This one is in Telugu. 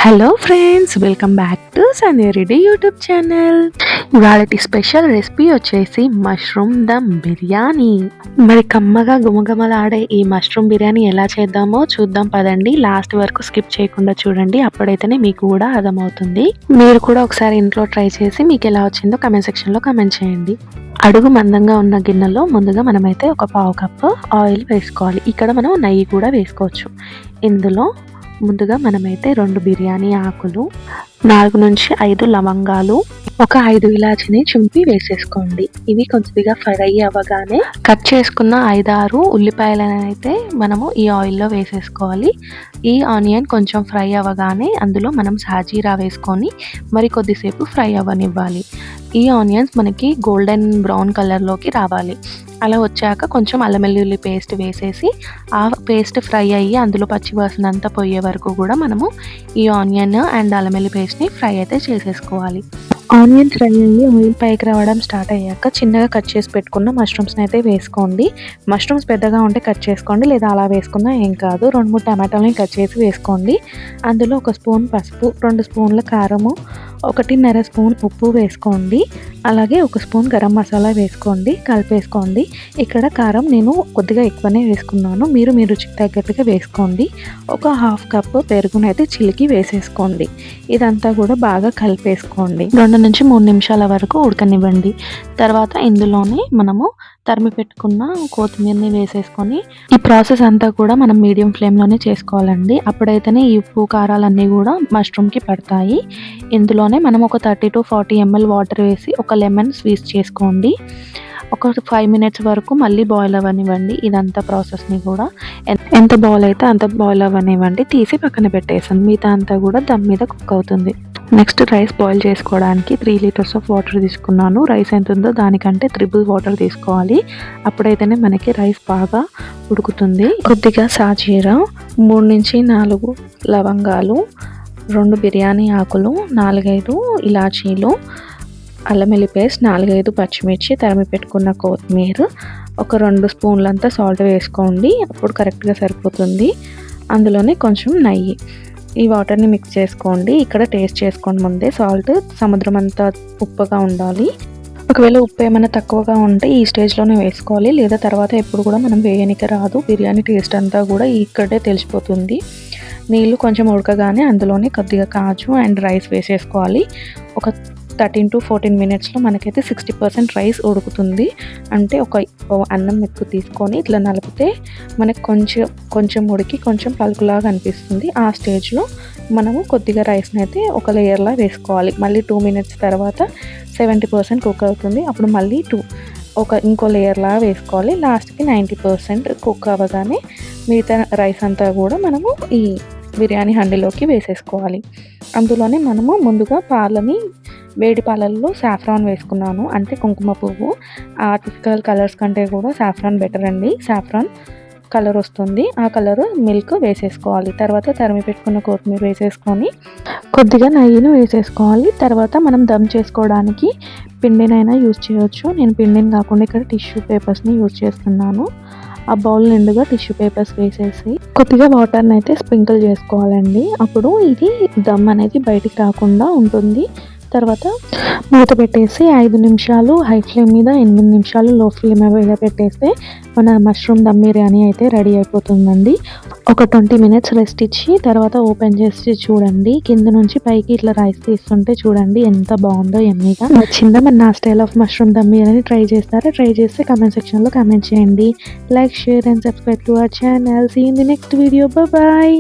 Hello friends, welcome back to సన్యారెడ్డి YouTube channel. ఇవాళటి special recipe వచ్చేసి మష్రూమ్ దమ్ బిర్యానీ. మరి కమ్మగా గుమగుమలాడే ఈ మష్రూమ్ బిర్యానీ ఎలా చేద్దామో చూద్దాం పదండి. లాస్ట్ వరకు స్కిప్ చేయకుండా చూడండి, అప్పుడైతేనే మీకు కూడా అర్థమవుతుంది. మీరు కూడా ఒకసారి ఇంట్లో ట్రై చేసి మీకు ఎలా వచ్చిందో కమెంట్ సెక్షన్లో కమెంట్ చేయండి. అడుగు మందంగా ఉన్న గిన్నెలో ముందుగా మనమైతే ఒక పావు కప్పు ఆయిల్ వేసుకోవాలి. ఇక్కడ మనం నెయ్యి కూడా వేసుకోవచ్చు. ఇందులో ముందుగా మనమైతే 2 బిర్యానీ ఆకులు, 4 నుంచి 5 లవంగాలు, ఒక 5 ఇలాచిని చుంపి వేసేసుకోండి. ఇవి కొద్దిగా ఫ్రై అవ్వగానే కట్ చేసుకున్న 5-6 ఉల్లిపాయలను అయితే మనము ఈ ఆయిల్లో వేసేసుకోవాలి. ఈ ఆనియన్ కొంచెం ఫ్రై అవ్వగానే అందులో మనం సాజీరా వేసుకొని మరి కొద్దిసేపు ఫ్రై అవ్వనివ్వాలి. ఈ ఆనియన్స్ మనకి గోల్డెన్ బ్రౌన్ కలర్లోకి రావాలి. అలా వచ్చాక కొంచెం అల్లం వెల్లుల్లి పేస్ట్ వేసేసి ఆ పేస్ట్ ఫ్రై అయ్యి అందులో పచ్చివాసన అంతా పోయే వరకు కూడా మనము ఈ ఆనియన్ అండ్ అల్లం వెల్లుల్లి పేస్ట్ని ఫ్రై అయితే చేసేసుకోవాలి. ఆనియన్ ఫ్రై అయ్యి ఆయిల్ పైకి రావడం స్టార్ట్ అయ్యాక చిన్నగా కట్ చేసి పెట్టుకున్న మష్రూమ్స్ని అయితే వేసుకోండి. మష్రూమ్స్ పెద్దగా ఉంటే కట్ చేసుకోండి, లేదా అలా వేసుకున్నా ఏం కాదు. 2-3 టమాటాలని కట్ చేసి వేసుకోండి. అందులో 1 స్పూన్ పసుపు, 2 స్పూన్ల కారము, 1.5 స్పూన్ ఉప్పు వేసుకోండి. అలాగే 1 స్పూన్ గరం మసాలా వేసుకోండి, కలిపేసుకోండి. ఇక్కడ కారం నేను కొద్దిగా ఎక్కువనే వేసుకున్నాను, మీరు మీ రుచికి తగ్గట్టుగా వేసుకోండి. ఒక 1/2 కప్పు పెరుగునైతే చిలికి వేసేసుకోండి. ఇదంతా కూడా బాగా కలిపేసుకోండి. 2 నుంచి 3 నిమిషాల వరకు ఉడకనివ్వండి. తర్వాత ఇందులోనే మనము తరిమి పెట్టుకున్న కొత్తిమీరని వేసేసుకొని ఈ ప్రాసెస్ అంతా కూడా మనం మీడియం ఫ్లేమ్లోనే చేసుకోవాలండి. అప్పుడైతేనే ఈ ఉప్పు కారాలన్నీ కూడా మష్రూమ్కి పడతాయి. ఇందులోనే మనం ఒక 30 to 40 ml వాటర్ వేసి ఒక లెమన్ స్క్వీజ్ చేసుకోండి. ఒక 5 మినిట్స్ వరకు మళ్ళీ బాయిల్ అవ్వనివ్వండి. ఇదంతా ప్రాసెస్ని కూడా ఎంత బాయిల్ అయితే అంత బాయిల్ అవ్వనివ్వండి. తీసి పక్కన పెట్టేసాను. మిగతా అంతా కూడా దమ్ మీద కుక్ అవుతుంది. నెక్స్ట్ రైస్ బాయిల్ చేసుకోవడానికి 3 లీటర్స్ ఆఫ్ వాటర్ తీసుకున్నాను. రైస్ ఎంత ఉందో దానికంటే 3 వాటర్ తీసుకోవాలి. అప్పుడైతేనే మనకి రైస్ బాగా ఉడుకుతుంది. కొద్దిగా సాజీరా, 3 నుంచి 4 లవంగాలు, 2 బిర్యానీ ఆకులు, 4-5 ఇలాచీలు, అల్లం వెల్లుల్లి పేస్ట్, 4-5 పచ్చిమిర్చి, తరిమి పెట్టుకున్న కొత్తిమీర, ఒక 2 స్పూన్లంతా సాల్ట్ వేసుకోండి. అప్పుడు కరెక్ట్గా సరిపోతుంది. అందులోనే కొంచెం నెయ్యి, ఈ వాటర్ని మిక్స్ చేసుకోండి. ఇక్కడ టేస్ట్ చేసుకోండి ముందే. సాల్ట్ సముద్రం అంతా ఉప్పుగా ఉండాలి. ఒకవేళ ఉప్పు ఏమైనా తక్కువగా ఉంటే ఈ స్టేజ్లోనే వేసుకోవాలి, లేదా తర్వాత ఎప్పుడు కూడా మనం వేయనికి రాదు. బిర్యానీ టేస్ట్ అంతా కూడా ఇక్కడే తెలిసిపోతుంది. నీళ్ళు కొంచెం ఉడకగానే అందులోనే కొద్దిగా కాజు అండ్ రైస్ వేసేసుకోవాలి. ఒక 13 to 14 మినిట్స్లో మనకైతే 60% రైస్ ఉడుకుతుంది. అంటే ఒక అన్నం ఎక్కువ తీసుకొని ఇట్లా నలిపితే మనకు కొంచెం ఉడికి కొంచెం పలుకులాగా అనిపిస్తుంది. ఆ స్టేజ్లో మనము కొద్దిగా రైస్ని అయితే ఒక లేయర్లా వేసుకోవాలి. మళ్ళీ 2 మినిట్స్ తర్వాత 70% కుక్ అవుతుంది. అప్పుడు మళ్ళీ ఇంకో లేయర్లా వేసుకోవాలి. లాస్ట్కి 90% కుక్ అవ్వగానే మిగతా రైస్ అంతా కూడా మనము ఈ బిర్యానీ హండీలోకి వేసేసుకోవాలి. అందులోనే మనము ముందుగా వేడి పాలల్లో సాఫ్రాన్ వేసుకున్నాను, అంటే కుంకుమ పువ్వు. ఆర్టిఫిషియల్ కలర్స్ కంటే కూడా సాఫ్రాన్ బెటర్ అండి. సాఫ్రాన్ కలర్ వస్తుంది. ఆ కలర్ మిల్క్ వేసేసుకోవాలి. తర్వాత తరిమి పెట్టుకున్న కొత్తిమీర వేసేసుకొని కొద్దిగా నెయ్యిని వేసేసుకోవాలి. తర్వాత మనం దమ్ చేసుకోవడానికి పిండినైనా యూజ్ చేయవచ్చు. నేను పిండిని కాకుండా ఇక్కడ టిష్యూ పేపర్స్ని యూజ్ చేస్తున్నాను. ఆ బౌల్ నిండుగా టిష్యూ పేపర్స్ వేసేసి కొద్దిగా వాటర్ని అయితే స్ప్రింకిల్ చేసుకోవాలండి. అప్పుడు ఇది దమ్ అనేది బయటికి రాకుండా ఉంటుంది. తర్వాత మూత పెట్టేసి 5 నిమిషాలు హై ఫ్లేమ్ మీద, 8 నిమిషాలు లో ఫ్లేమ్ మీద పెట్టేస్తే మన మష్రూమ్ దమ్ బిర్యానీ అయితే రెడీ అయిపోతుందండి. ఒక 20 మినిట్స్ రెస్ట్ ఇచ్చి తర్వాత ఓపెన్ చేసి చూడండి. కింద నుంచి పైకి ఇట్లా రైస్ తీస్తుంటే చూడండి ఎంత బాగుందో. ఎమ్మీగా నచ్చిందా మరి నా style of mushroom dum biryani? Try చేస్తారా? ట్రై చేస్తే కమెంట్ సెక్షన్లో కమెంట్ చేయండి. Like, share and subscribe to our channel. See in the next video. Bye.